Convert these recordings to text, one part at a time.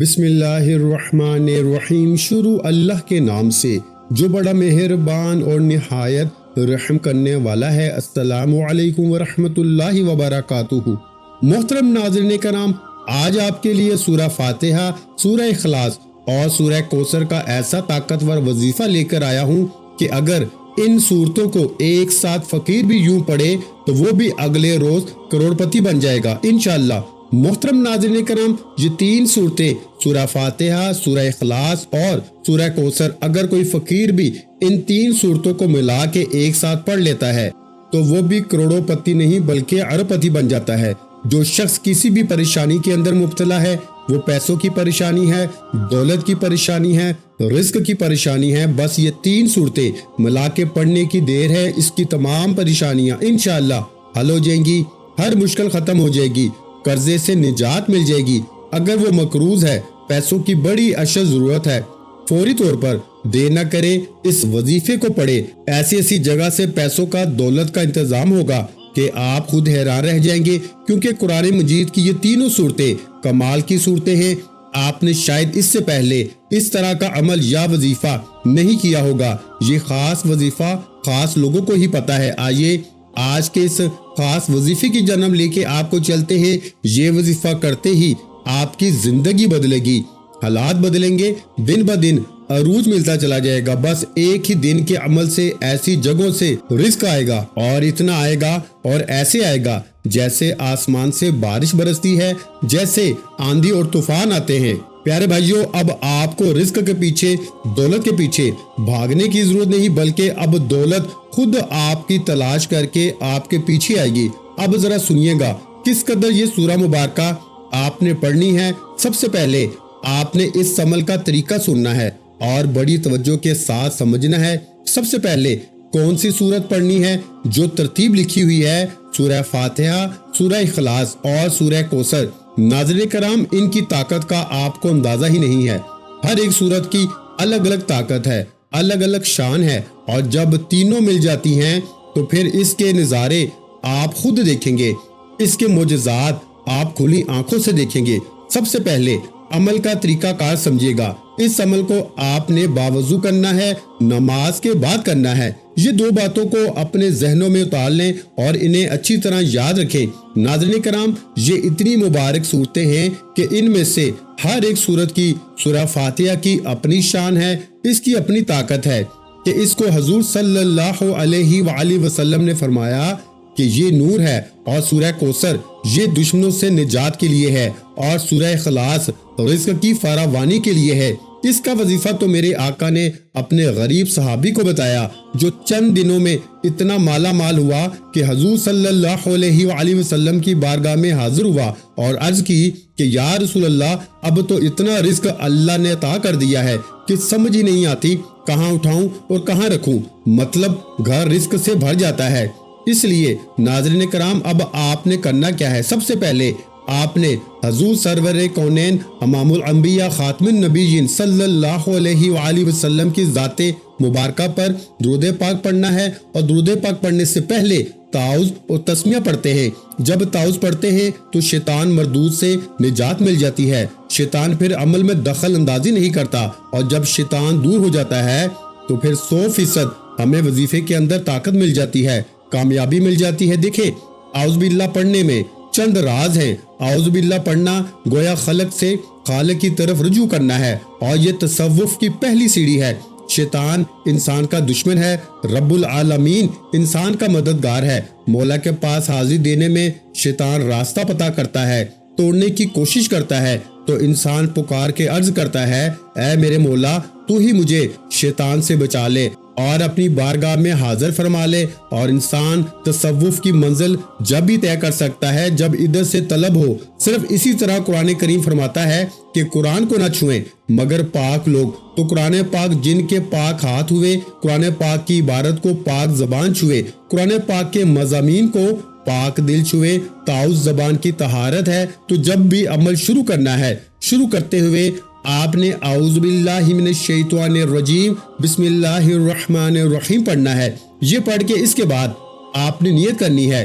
بسم اللہ الرحمن الرحیم۔ شروع اللہ کے نام سے جو بڑا مہربان اور نہایت رحم کرنے والا ہے۔ السلام علیکم ورحمۃ اللہ وبرکاتہ۔ محترم ناظرین کرام، آج آپ کے لیے سورہ فاتحہ، سورہ اخلاص اور سورہ کوثر کا ایسا طاقتور وظیفہ لے کر آیا ہوں کہ اگر ان صورتوں کو ایک ساتھ فقیر بھی یوں پڑھے تو وہ بھی اگلے روز کروڑ پتی بن جائے گا انشاءاللہ۔ محترم ناظرین کرام، یہ تین صورتیں سورہ فاتحہ، سورہ اخلاص اور سورہ کوثر، اگر کوئی فقیر بھی ان تین صورتوں کو ملا کے ایک ساتھ پڑھ لیتا ہے تو وہ بھی کروڑوں پتی نہیں بلکہ ارب پتی بن جاتا ہے۔ جو شخص کسی بھی پریشانی کے اندر مبتلا ہے، وہ پیسوں کی پریشانی ہے، دولت کی پریشانی ہے، رزق کی پریشانی ہے، بس یہ تین صورتیں ملا کے پڑھنے کی دیر ہے، اس کی تمام پریشانیاں انشاءاللہ حل ہو جائیں گی، ہر مشکل ختم ہو جائے گی، قرضے سے نجات مل جائے گی۔ اگر وہ مقروض ہے، پیسوں کی بڑی اشد ضرورت ہے، فوری طور پر دیر نہ کرے، اس وظیفے کو پڑھے۔ ایسی جگہ سے پیسوں کا، دولت کا انتظام ہوگا کہ آپ خود حیران رہ جائیں گے، کیونکہ قرآن مجید کی یہ تینوں صورتیں کمال کی صورتیں ہیں۔ آپ نے شاید اس سے پہلے اس طرح کا عمل یا وظیفہ نہیں کیا ہوگا۔ یہ خاص وظیفہ خاص لوگوں کو ہی پتا ہے۔ آئیے آج کے اس خاص وظیفے کی جنم لے کے آپ کو چلتے ہیں۔ یہ وظیفہ کرتے ہی آپ کی زندگی بدلے گی، حالات بدلیں گے، دن بدن عروج ملتا چلا جائے گا۔ بس ایک ہی دن کے عمل سے ایسی جگہوں سے رزق آئے گا، اور اتنا آئے گا اور ایسے آئے گا جیسے آسمان سے بارش برستی ہے، جیسے آندھی اور طوفان آتے ہیں۔ پیارے بھائیوں، اب آپ کو رزق کے پیچھے، دولت کے پیچھے بھاگنے کی ضرورت نہیں، بلکہ اب دولت خود آپ کی تلاش کر کے آپ کے پیچھے آئے گی۔ اب ذرا سنیے گا کس قدر یہ سورہ مبارکہ آپ نے پڑھنی ہے۔ سب سے پہلے آپ نے اس عمل کا طریقہ سننا ہے اور بڑی توجہ کے ساتھ سمجھنا ہے۔ سب سے پہلے کون سی سورت پڑھنی ہے؟ جو ترتیب لکھی ہوئی ہے، سورہ فاتحہ، سورہ اخلاص اور سورہ کوثر۔ ناظرین کرام، ان کی طاقت کا آپ کو اندازہ ہی نہیں ہے۔ ہر ایک سورت کی الگ الگ طاقت ہے، الگ الگ شان ہے، اور جب تینوں مل جاتی ہیں تو پھر اس کے نظارے آپ خود دیکھیں گے، اس کے معجزات آپ کھلی آنکھوں سے دیکھیں گے۔ سب سے پہلے عمل کا طریقہ کار سمجھیے گا۔ اس عمل کو آپ نے باوضو کرنا ہے، نماز کے بعد کرنا ہے۔ یہ دو باتوں کو اپنے ذہنوں میں اتار لیں اور انہیں اچھی طرح یاد رکھیں۔ ناظرین کرام، یہ اتنی مبارک صورتیں ہیں کہ ان میں سے ہر ایک صورت کی، سورہ فاتحہ کی اپنی شان ہے، اس کی اپنی طاقت ہے کہ اس کو حضور صلی اللہ علیہ وآلہ وسلم نے فرمایا کہ یہ نور ہے، اور سورہ کوثر یہ دشمنوں سے نجات کے لیے ہے، اور سورہ اخلاص رزق کی فراوانی کے لیے ہے۔ اس کا وظیفہ تو میرے آقا نے اپنے غریب صحابی کو بتایا، جو چند دنوں میں اتنا مالا مال ہوا کہ حضور صلی اللہ علیہ وآلہ وسلم کی بارگاہ میں حاضر ہوا اور عرض کی کہ یا رسول اللہ، اب تو اتنا رزق اللہ نے عطا کر دیا ہے کہ سمجھ ہی نہیں آتی کہاں اٹھاؤں اور کہاں رکھوں، مطلب گھر رزق سے بھر جاتا ہے۔ اس لیے ناظرین کرام، اب آپ نے کرنا کیا ہے؟ سب سے پہلے آپ نے حضور سرور کونین، امام الانبیاء، خاتم النبیین صلی اللہ علیہ وآلہ وسلم کی ذات مبارکہ پر درود پاک پڑھنا ہے، اور درود پاک پڑھنے سے پہلے تعوذ اور تسمیہ پڑھتے ہیں۔ جب تعوذ پڑھتے ہیں تو شیطان مردود سے نجات مل جاتی ہے، شیطان پھر عمل میں دخل اندازی نہیں کرتا، اور جب شیطان دور ہو جاتا ہے تو پھر 100% ہمیں وظیفے کے اندر طاقت مل جاتی ہے، کامیابی مل جاتی ہے۔ دیکھیں، اعوذ باللہ پڑھنے میں چند راز ہیں۔ اعوذ باللہ پڑھنا گویا خلق سے خالق کی طرف رجوع کرنا ہے، اور یہ تصوف کی پہلی سیڑھی ہے۔ شیطان انسان کا دشمن ہے، رب العالمین انسان کا مددگار ہے۔ مولا کے پاس حاضری دینے میں شیطان راستہ پتہ کرتا ہے، توڑنے کی کوشش کرتا ہے، تو انسان پکار کے عرض کرتا ہے، اے میرے مولا، تو ہی مجھے شیطان سے بچا لے، اور اپنی بارگاہ میں حاضر فرما لے۔ اور انسان تصوف کی منزل جب ہی طے کر سکتا ہے جب ادھر سے طلب ہو۔ صرف اسی طرح قرآن کریم فرماتا ہے کہ قرآن کو نہ چھوئیں مگر پاک لوگ، تو قرآن پاک جن کے پاک ہاتھ ہوئے، قرآن پاک کی عبارت کو پاک زبان چھوئے، قرآن پاک کے مضامین کو پاک دل چھوئے۔ تعوذ زبان کی طہارت ہے، تو جب بھی عمل شروع کرنا ہے، شروع کرتے ہوئے آپ نے اعوذ باللہ من الشیطان الرجیم بسم اللہ الرحمن الرحیم پڑھنا ہے۔ یہ پڑھ کے اس کے بعد آپ نے نیت کرنی ہے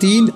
3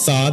7।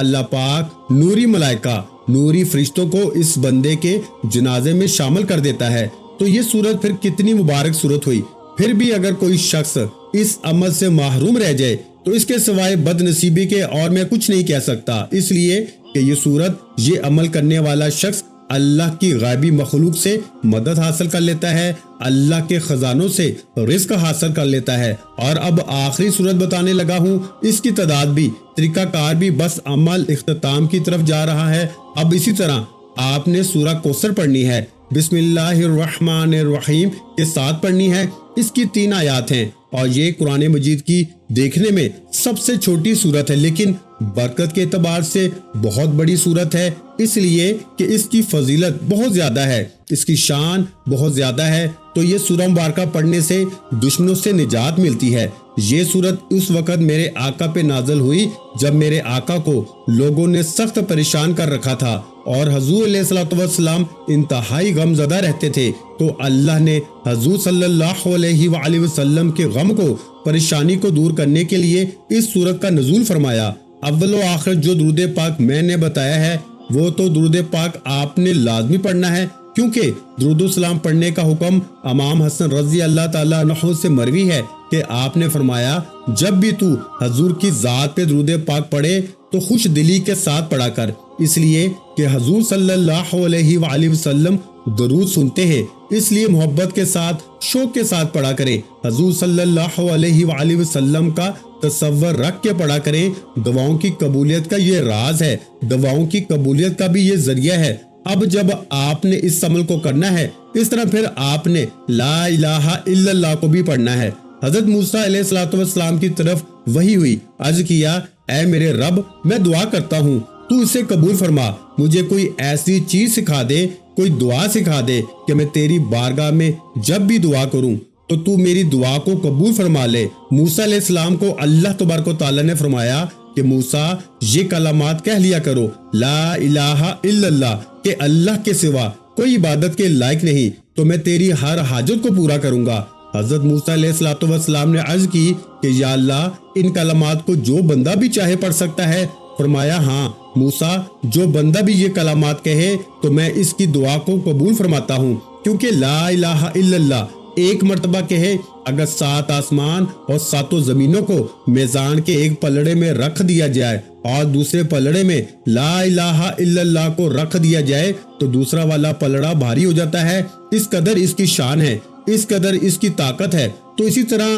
اللہ پاک نوری ملائکہ، نوری فرشتوں کو اس بندے کے جنازے میں شامل کر دیتا ہے۔ تو یہ صورت پھر کتنی مبارک صورت ہوئی۔ پھر بھی اگر کوئی شخص اس عمل سے محروم رہ جائے تو اس کے سوائے بد نصیبی کے اور میں کچھ نہیں کہہ سکتا، اس لیے کہ یہ صورت، یہ عمل کرنے والا شخص اللہ کی غیبی مخلوق سے مدد حاصل کر لیتا ہے، اللہ کے خزانوں سے رزق حاصل کر لیتا ہے۔ اور اب آخری صورت بتانے لگا ہوں، اس کی تعداد بھی، طریقہ کار بھی بس عمل اختتام کی طرف جا رہا ہے۔ اب اسی طرح آپ نے سورہ کوثر پڑھنی ہے، بسم اللہ الرحمن الرحیم کے ساتھ پڑھنی ہے۔ اس کی 3 آیات ہیں اور یہ قرآن مجید کی دیکھنے میں سب سے چھوٹی صورت ہے، لیکن برکت کے اعتبار سے بہت بڑی صورت ہے، اس لیے کہ اس کی فضیلت بہت زیادہ ہے، اس کی شان بہت زیادہ ہے۔ تو یہ سورہ مبارکہ پڑھنے سے دشمنوں سے نجات ملتی ہے۔ یہ صورت اس وقت میرے آقا پہ نازل ہوئی جب میرے آقا کو لوگوں نے سخت پریشان کر رکھا تھا اور حضور علیہ الصلوۃ والسلام انتہائی غم زدہ رہتے تھے، تو اللہ نے حضور صلی اللہ علیہ وآلہ وسلم کے غم کو، پریشانی کو دور کرنے کے لیے اس صورت کا نزول فرمایا۔ اول و آخر جو درود پاک میں نے بتایا ہے وہ تو درود پاک آپ نے لازمی پڑھنا ہے، کیونکہ درود السلام پڑھنے کا حکم امام حسن رضی اللہ تعالیٰ عنہ سے مروی ہے کہ آپ نے فرمایا، جب بھی تو حضور کی ذات پہ درود پاک پڑھے تو خوش دلی کے ساتھ پڑھا کر، اس لیے کہ حضور صلی اللہ علیہ وآلہ وسلم درود سنتے ہیں، اس لیے محبت کے ساتھ، شوق کے ساتھ پڑھا کریں۔ حضور صلی اللہ علیہ وآلہ وسلم کا تصور رکھ کے پڑھا کریں۔ دعاؤں کی قبولیت کا یہ راز ہے، دعاؤں کی قبولیت کا بھی یہ ذریعہ ہے۔ اب جب آپ نے اس عمل کو کرنا ہے، اس طرح پھر آپ نے لا الہ الا اللہ کو بھی پڑھنا ہے۔ حضرت موسیٰ علیہ الصلوۃ والسلام کی طرف وحی ہوئی، عرض کیا، اے میرے رب، میں دعا کرتا ہوں، تو اسے قبول فرما، مجھے کوئی ایسی چیز سکھا دے، کوئی دعا سکھا دے کہ میں تیری بارگاہ میں جب بھی دعا کروں تو تو میری دعا کو قبول فرما لے۔ موسیٰ علیہ السلام کو اللہ تبارک و تعالیٰ نے فرمایا کہ موسیٰ، یہ کلمات کہہ لیا کرو، لا الہ الا اللہ، کہ اللہ کے سوا کوئی عبادت کے لائق نہیں، تو میں تیری ہر حاجت کو پورا کروں گا۔ حضرت موسیٰ علیہ السلام نے عرض کی کہ یا اللہ، ان کلمات کو جو بندہ بھی چاہے پڑھ سکتا ہے؟ فرمایا، ہاں موسیٰ، جو بندہ بھی یہ کلمات کہے تو میں اس کی دعا کو قبول فرماتا ہوں، کیونکہ لا الہ الا اللہ ایک مرتبہ کہے، اگر 7 آسمان اور 7 زمینوں کو میزان کے ایک پلڑے میں رکھ دیا جائے اور دوسرے پلڑے میں لا الہ الا اللہ کو رکھ دیا جائے تو دوسرا والا پلڑا بھاری ہو جاتا ہے۔ اس قدر اس کی شان ہے، اس قدر اس کی طاقت ہے۔ تو اسی طرح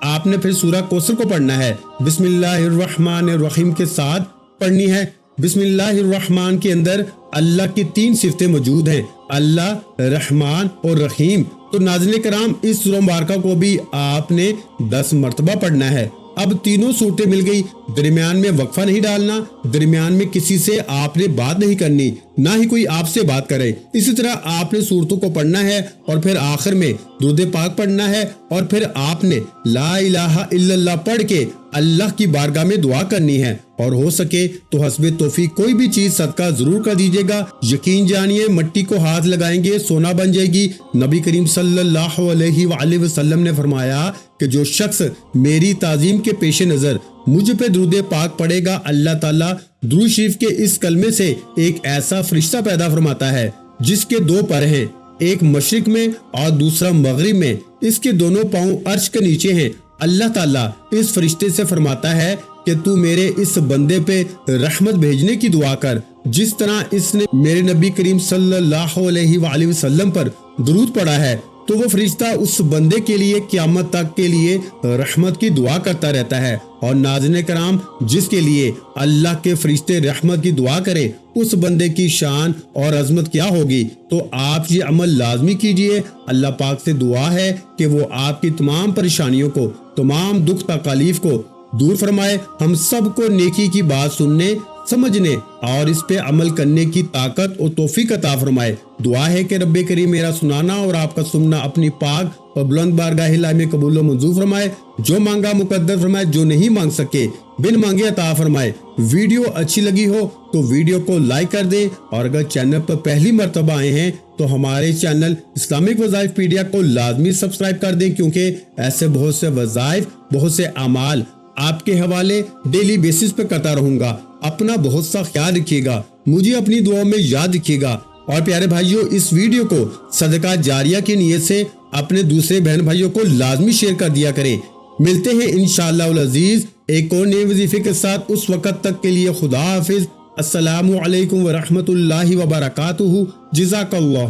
آپ نے پھر سورہ کوثر کو پڑھنا ہے، بسم اللہ الرحمن الرحیم کے ساتھ پڑھنی ہے۔ بسم اللہ الرحمن کے اندر اللہ کی 3 صفتیں موجود ہیں، اللہ، رحمان اور رحیم۔ تو ناظرین کرام، اس سورہ مبارکہ کو بھی آپ نے 10 مرتبہ پڑھنا ہے۔ اب تینوں صورتیں مل گئی، درمیان میں وقفہ نہیں ڈالنا، درمیان میں کسی سے آپ نے بات نہیں کرنی، نہ ہی کوئی آپ سے بات کرے۔ اسی طرح آپ نے صورتوں کو پڑھنا ہے اور پھر آخر میں درود پاک پڑھنا ہے اور پھر آپ نے لا الہ الا اللہ پڑھ کے اللہ کی بارگاہ میں دعا کرنی ہے، اور ہو سکے تو حسب توفیق کوئی بھی چیز صدقہ ضرور کر دیجیے گا۔ یقین جانیے، مٹی کو ہاتھ لگائیں گے سونا بن جائے گی۔ نبی کریم صلی اللہ علیہ وآلہ وسلم نے فرمایا کہ جو شخص میری تعظیم کے پیش نظر مجھ پہ درود پاک پڑھے گا، اللہ تعالیٰ درود شریف کے اس کلمے سے ایک ایسا فرشتہ پیدا فرماتا ہے جس کے 2 پر ہیں، ایک مشرق میں اور دوسرا مغرب میں، اس کے دونوں پاؤں عرش کے نیچے ہیں۔ اللہ تعالیٰ اس فرشتے سے فرماتا ہے کہ تو میرے اس بندے پہ رحمت بھیجنے کی دعا کر، جس طرح اس نے میرے نبی کریم صلی اللہ علیہ وآلہ وسلم پر درود پڑھا ہے، تو وہ فرشتہ اس بندے کے لیے قیامت تک کے لیے رحمت کی دعا کرتا رہتا ہے۔ اور ناظرین کرام، جس کے لیے اللہ کے فرشتے رحمت کی دعا کرے، اس بندے کی شان اور عظمت کیا ہوگی۔ تو آپ یہ عمل لازمی کیجئے۔ اللہ پاک سے دعا ہے کہ وہ آپ کی تمام پریشانیوں کو، تمام دکھ تکالیف کو دور فرمائے، ہم سب کو نیکی کی بات سننے، سمجھنے اور اس پہ عمل کرنے کی طاقت اور توفیق عطا فرمائے۔ دعا ہے کہ رب کریم میرا سنانا اور آپ کا سننا اپنی پاک اور بلند بارگاہ الہی میں قبول و منظور فرمائے۔ جو مانگا مقدر فرمائے، جو نہیں مانگ سکے بن مانگے عطا فرمائے۔ ویڈیو اچھی لگی ہو تو ویڈیو کو لائک کر دیں، اور اگر چینل پر پہلی مرتبہ آئے ہیں تو ہمارے چینل اسلامک وظائف پیڈیا کو لازمی سبسکرائب کر دیں، کیونکہ ایسے بہت سے وظائف، بہت سے اعمال آپ کے حوالے ڈیلی بیسس پہ کرتا رہوں گا۔ اپنا بہت سا خیال رکھیے گا، مجھے اپنی دعاؤں میں یاد رکھیے گا، اور پیارے بھائیوں اس ویڈیو کو صدقہ جاریہ کی نیت سے اپنے دوسرے بہن بھائیوں کو لازمی شیئر کر دیا کریں۔ ملتے ہیں انشاءاللہ العزیز ایک اور نئے وظیفے کے ساتھ، اس وقت تک کے لیے خدا حافظ۔ السلام علیکم ورحمۃ اللہ وبرکاتہ۔ جزاک اللہ۔